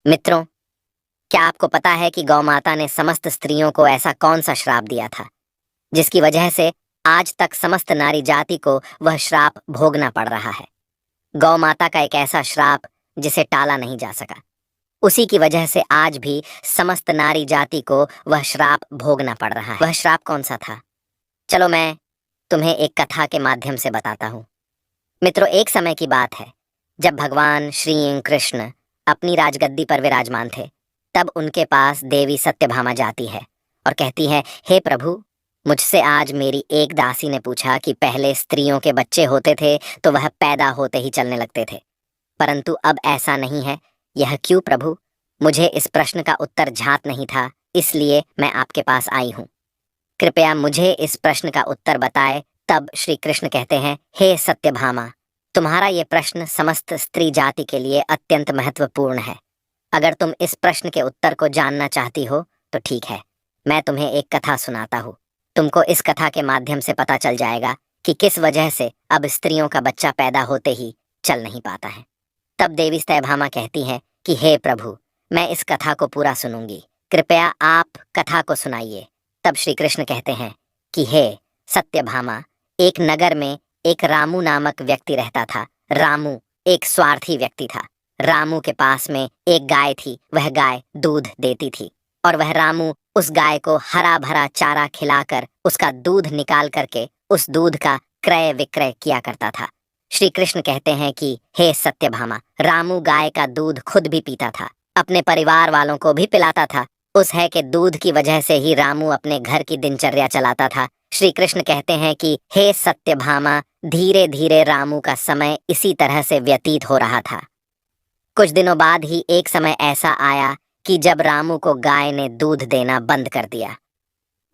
मित्रों, क्या आपको पता है कि गौ माता ने समस्त स्त्रियों को ऐसा कौन सा श्राप दिया था जिसकी वजह से आज तक समस्त नारी जाति को वह श्राप भोगना पड़ रहा है। गौ माता का एक ऐसा श्राप जिसे टाला नहीं जा सका। उसी की वजह से आज भी समस्त नारी जाति को वह श्राप भोगना पड़ रहा है। वह श्राप कौन सा था? चलो मैं तुम्हें एक कथा के माध्यम से बताता हूँ। मित्रों, एक समय की बात है जब भगवान श्री कृष्ण अपनी राजगद्दी पर विराजमान थे। तब उनके पास देवी सत्यभामा जाती है और कहती है, हे प्रभु, मुझसे आज मेरी एक दासी ने पूछा कि पहले स्त्रियों के बच्चे होते थे तो वह पैदा होते ही चलने लगते थे, परंतु अब ऐसा नहीं है। यह क्यों प्रभु? मुझे इस प्रश्न का उत्तर ज्ञात नहीं था, इसलिए मैं आपके पास आई हूँ। कृपया मुझे इस प्रश्न का उत्तर बताए। तब श्री कृष्ण कहते हैं, हे सत्यभामा, तुम्हारा ये प्रश्न समस्त स्त्री जाति के लिए अत्यंत महत्वपूर्ण है। अगर तुम इस प्रश्न के उत्तर को जानना चाहती हो तो ठीक है, मैं तुम्हें एक कथा सुनाता हूँ। तुमको इस कथा के माध्यम से पता चल जाएगा कि किस वजह से अब स्त्रियों का बच्चा पैदा होते ही चल नहीं पाता है। तब देवी सत्यभामा कहती है कि हे प्रभु, मैं इस कथा को पूरा सुनूंगी, कृपया आप कथा को सुनाइए। तब श्री कृष्ण कहते हैं कि हे सत्यभामा, एक नगर में एक रामू नामक व्यक्ति रहता था। रामू एक स्वार्थी व्यक्ति था। रामू के पास में एक गाय थी। वह गाय दूध देती थी और वह रामू उस गाय को हरा भरा चारा खिलाकर उसका दूध निकाल करके उस दूध का क्रय विक्रय किया करता था। श्री कृष्ण कहते हैं कि हे सत्यभामा, रामू गाय का दूध खुद भी पीता था, अपने परिवार वालों को भी पिलाता था। उस है के दूध की वजह से ही रामू अपने घर की दिनचर्या चलाता था। श्री कृष्ण कहते हैं कि हे सत्यभामा, धीरे धीरे रामू का समय इसी तरह से व्यतीत हो रहा था। कुछ दिनों बाद ही एक समय ऐसा आया कि जब रामू को गाय ने दूध देना बंद कर दिया।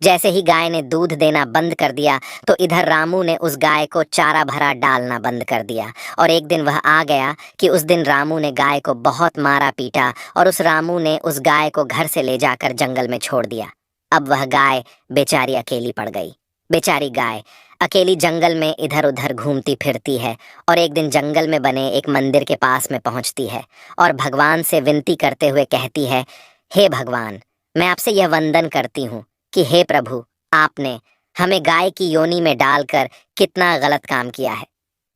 जैसे ही गाय ने दूध देना बंद कर दिया तो इधर रामू ने उस गाय को चारा भरा डालना बंद कर दिया। और एक दिन वह आ गया कि उस दिन रामू ने गाय को बहुत मारा पीटा और उस रामू ने उस गाय को घर से ले जाकर जंगल में छोड़ दिया। अब वह गाय बेचारी अकेली पड़ गई। बेचारी गाय अकेली जंगल में इधर उधर घूमती फिरती है और एक दिन जंगल में बने एक मंदिर के पास में पहुंचती है और भगवान से विनती करते हुए कहती है, हे भगवान, मैं आपसे यह वंदन करती हूँ कि हे प्रभु, आपने हमें गाय की योनि में डालकर कितना गलत काम किया है।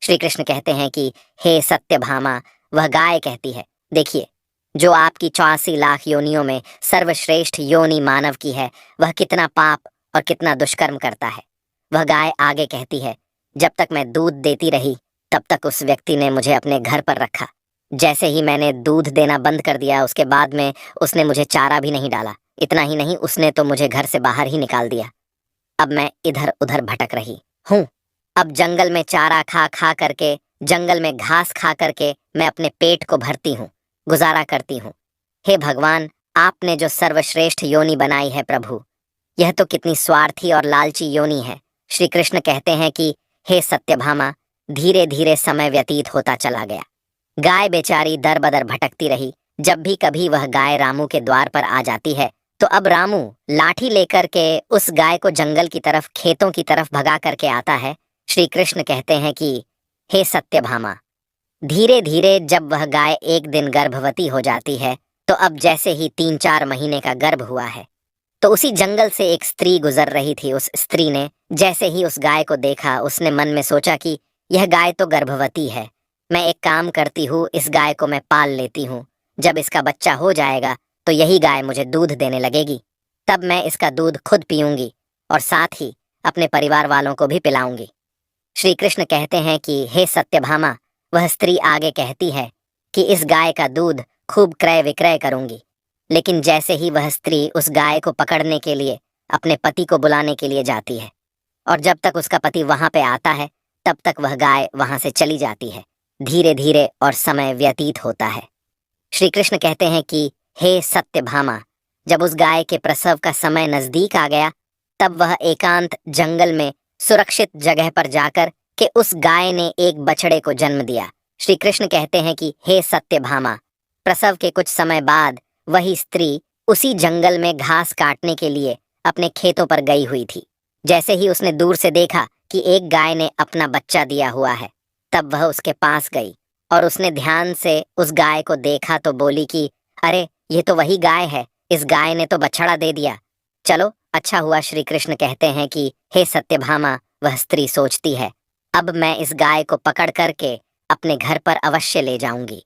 श्री कृष्ण कहते हैं कि हे सत्यभामा, वह गाय कहती है, देखिए, जो आपकी 84 लाख योनियों में सर्वश्रेष्ठ योनि मानव की है, वह कितना पाप और कितना दुष्कर्म करता है। वह गाय आगे कहती है, जब तक मैं दूध देती रही तब तक उस व्यक्ति ने मुझे अपने घर पर रखा। जैसे ही मैंने दूध देना बंद कर दिया उसके बाद में उसने मुझे चारा भी नहीं डाला। इतना ही नहीं, उसने तो मुझे घर से बाहर ही निकाल दिया। अब मैं इधर उधर भटक रही हूँ। अब जंगल में चारा खा खा करके, जंगल में घास खा करके मैं अपने पेट को भरती हूँ, गुजारा करती हूँ। हे भगवान, आपने जो सर्वश्रेष्ठ योनि बनाई है प्रभु, यह तो कितनी स्वार्थी और लालची योनि है। श्री कृष्ण कहते हैं कि हे सत्यभामा, धीरे धीरे समय व्यतीत होता चला गया। गाय बेचारी दर बदर भटकती रही। जब भी कभी वह गाय रामू के द्वार पर आ जाती है तो अब रामू लाठी लेकर के उस गाय को जंगल की तरफ, खेतों की तरफ भगा करके आता है। श्री कृष्ण कहते हैं कि हे सत्यभामा, धीरे धीरे जब वह गाय एक दिन गर्भवती हो जाती है तो अब जैसे ही 3-4 महीने का गर्भ हुआ है तो उसी जंगल से एक स्त्री गुजर रही थी। उस स्त्री ने जैसे ही उस गाय को देखा, उसने मन में सोचा कि यह गाय तो गर्भवती है, मैं एक काम करती हूँ, इस गाय को मैं पाल लेती हूँ। जब इसका बच्चा हो जाएगा तो यही गाय मुझे दूध देने लगेगी, तब मैं इसका दूध खुद पीऊंगी और साथ ही अपने परिवार वालों को भी पिलाऊंगी। श्री कृष्ण कहते हैं कि हे सत्यभामा, वह स्त्री आगे कहती है कि इस गाय का दूध खूब क्रय विक्रय करूंगी। लेकिन जैसे ही वह स्त्री उस गाय को पकड़ने के लिए अपने पति को बुलाने के लिए जाती है और जब तक उसका पति वहां पे आता है तब तक वह गाय वहां से चली जाती है। धीरे धीरे और समय व्यतीत होता है। श्री कृष्ण कहते हैं कि हे सत्यभामा, जब उस गाय के प्रसव का समय नजदीक आ गया तब वह एकांत जंगल में सुरक्षित जगह पर जाकर के उस गाय ने एक बछड़े को जन्म दिया। श्री कृष्ण कहते हैं कि हे सत्यभामा, प्रसव के कुछ समय बाद वही स्त्री उसी जंगल में घास काटने के लिए अपने खेतों पर गई हुई थी। जैसे ही उसने दूर से देखा कि एक गाय ने अपना बच्चा दिया हुआ है, तब वह उसके पास गई और उसने ध्यान से उस गाय को देखा तो बोली कि अरे ये तो वही गाय है, इस गाय ने तो बछड़ा दे दिया। चलो अच्छा हुआ, श्री कृष्ण कहते हैं कि हे सत्यभामा, वह स्त्री सोचती है, अब मैं इस गाय को पकड़ करके अपने घर पर अवश्य ले जाऊंगी।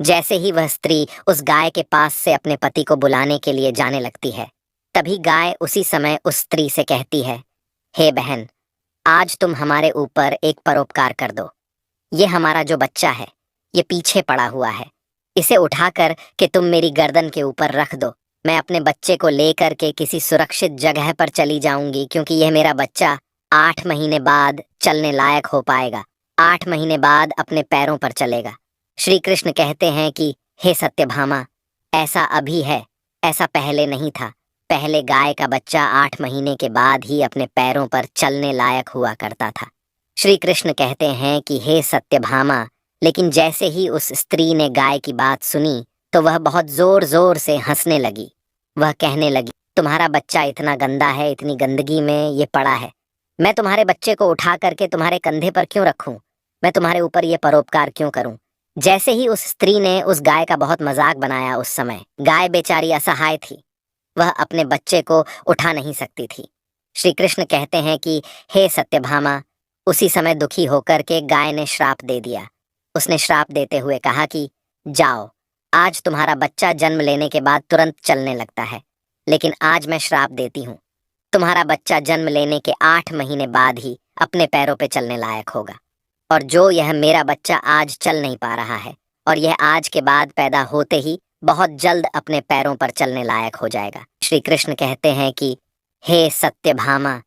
जैसे ही वह स्त्री उस गाय के पास से अपने पति को बुलाने के लिए जाने लगती है, तभी गाय उसी समय उस स्त्री से कहती है, हे बहन, आज तुम हमारे ऊपर एक परोपकार कर दो। ये हमारा जो बच्चा है, ये पीछे पड़ा हुआ है, इसे उठाकर के तुम मेरी गर्दन के ऊपर रख दो। मैं अपने बच्चे को लेकर के किसी सुरक्षित जगह पर चली जाऊंगी, क्योंकि यह मेरा बच्चा 8 महीने बाद चलने लायक हो पाएगा, 8 महीने बाद अपने पैरों पर चलेगा। श्री कृष्ण कहते हैं कि हे सत्यभामा, ऐसा अभी है, ऐसा पहले नहीं था। पहले गाय का बच्चा 8 महीने के बाद ही अपने पैरों पर चलने लायक हुआ करता था। श्री कृष्ण कहते हैं कि हे सत्यभामा, लेकिन जैसे ही उस स्त्री ने गाय की बात सुनी तो वह बहुत जोर जोर से हंसने लगी। वह कहने लगी, तुम्हारा बच्चा इतना गंदा है, इतनी गंदगी में ये पड़ा है, मैं तुम्हारे बच्चे को उठा करके तुम्हारे कंधे पर क्यों रखूं, मैं तुम्हारे ऊपर ये परोपकार क्यों करूं। जैसे ही उस स्त्री ने उस गाय का बहुत मजाक बनाया, उस समय गाय बेचारी असहाय थी, वह अपने बच्चे को उठा नहीं सकती थी। श्री कृष्ण कहते हैं कि हे सत्यभामा, उसी समय दुखी होकर के गाय ने श्राप दे दिया। उसने श्राप देते हुए कहा कि जाओ, आज तुम्हारा बच्चा जन्म लेने के बाद तुरंत चलने लगता है, लेकिन आज मैं श्राप देती हूँ, तुम्हारा बच्चा जन्म लेने के 8 महीने बाद ही अपने पैरों पे चलने लायक होगा। और जो यह मेरा बच्चा आज चल नहीं पा रहा है, और यह आज के बाद पैदा होते ही बहुत जल्द अपने पैरों पर चलने लायक हो जाएगा। श्री कृष्ण कहते हैं कि हे सत्यभामा,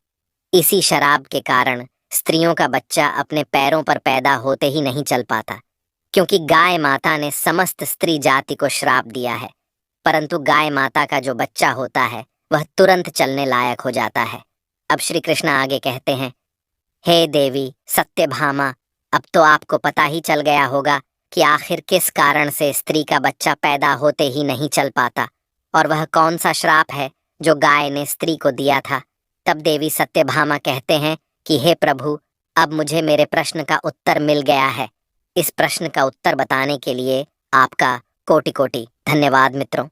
इसी शराब के कारण स्त्रियों का बच्चा अपने पैरों पर पैदा होते ही नहीं चल पाता, क्योंकि गाय माता ने समस्त स्त्री जाति को श्राप दिया है। परंतु गाय माता का जो बच्चा होता है वह तुरंत चलने लायक हो जाता है। अब श्री कृष्ण आगे कहते हैं, हे देवी सत्यभामा, अब तो आपको पता ही चल गया होगा कि आखिर किस कारण से स्त्री का बच्चा पैदा होते ही नहीं चल पाता, और वह कौन सा श्राप है जो गाय ने स्त्री को दिया था। तब देवी सत्यभामा कहते हैं कि हे प्रभु, अब मुझे मेरे प्रश्न का उत्तर मिल गया है। इस प्रश्न का उत्तर बताने के लिए आपका कोटि कोटि धन्यवाद। मित्रों,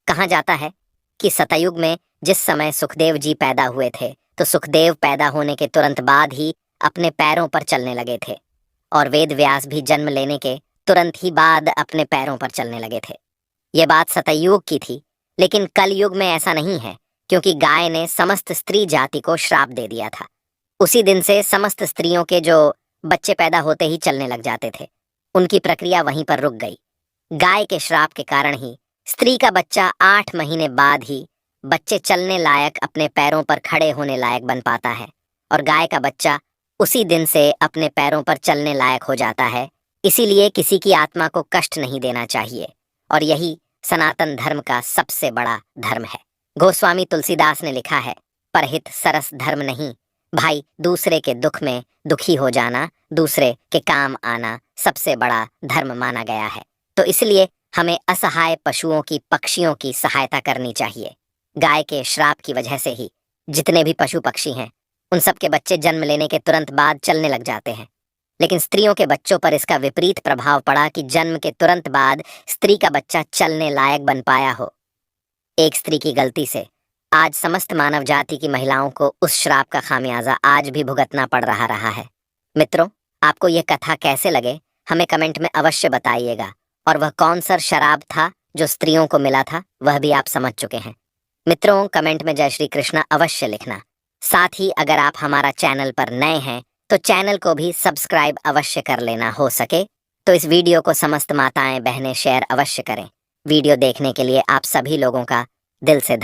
कहा जाता है कि सतयुग में जिस समय सुखदेव जी पैदा हुए थे, तो सुखदेव पैदा होने के तुरंत बाद ही अपने पैरों पर चलने लगे थे, और वेद व्यास भी जन्म लेने के तुरंत ही बाद अपने पैरों पर चलने लगे थे। ये बात सतयुग की थी, लेकिन कलयुग में ऐसा नहीं है, क्योंकि गाय ने समस्त स्त्री जाति को श्राप दे दिया था। उसी दिन से समस्त स्त्रियों के जो बच्चे पैदा होते ही चलने लग जाते थे, उनकी प्रक्रिया वहीं पर रुक गई। गाय के श्राप के कारण ही स्त्री का बच्चा 8 महीने बाद ही बच्चे चलने लायक, अपने पैरों पर खड़े होने लायक बन पाता है, और गाय का बच्चा उसी दिन से अपने पैरों पर चलने लायक हो जाता है। इसीलिए किसी की आत्मा को कष्ट नहीं देना चाहिए, और यही सनातन धर्म का सबसे बड़ा धर्म है। गोस्वामी तुलसीदास ने लिखा है, परहित सरस धर्म नहीं, भाई दूसरे के दुख में दुखी हो जाना, दूसरे के काम आना सबसे बड़ा धर्म माना गया है। तो इसलिए हमें असहाय पशुओं की, पक्षियों की सहायता करनी चाहिए। गाय के श्राप की वजह से ही जितने भी पशु पक्षी हैं, उन सब के बच्चे जन्म लेने के तुरंत बाद चलने लग जाते हैं। लेकिन स्त्रियों के बच्चों पर इसका विपरीत प्रभाव पड़ा कि जन्म के तुरंत बाद स्त्री का बच्चा चलने लायक बन पाया हो। एक स्त्री की गलती से आज समस्त मानव जाति की महिलाओं को उस श्राप का खामियाजा आज भी भुगतना पड़ रहा है। मित्रों, आपको यह कथा कैसे लगे, हमें कमेंट में अवश्य बताइएगा, और वह कौन सा शराब था जो स्त्रियों को मिला था, वह भी आप समझ चुके हैं। मित्रों, कमेंट में जय श्री कृष्ण अवश्य लिखना। साथ ही अगर आप हमारा चैनल पर नए हैं तो चैनल को भी सब्सक्राइब अवश्य कर लेना। हो सके तो इस वीडियो को समस्त माताएं बहनें शेयर अवश्य करें। वीडियो देखने के लिए आप सभी लोगों का दिल से धन्यवाद।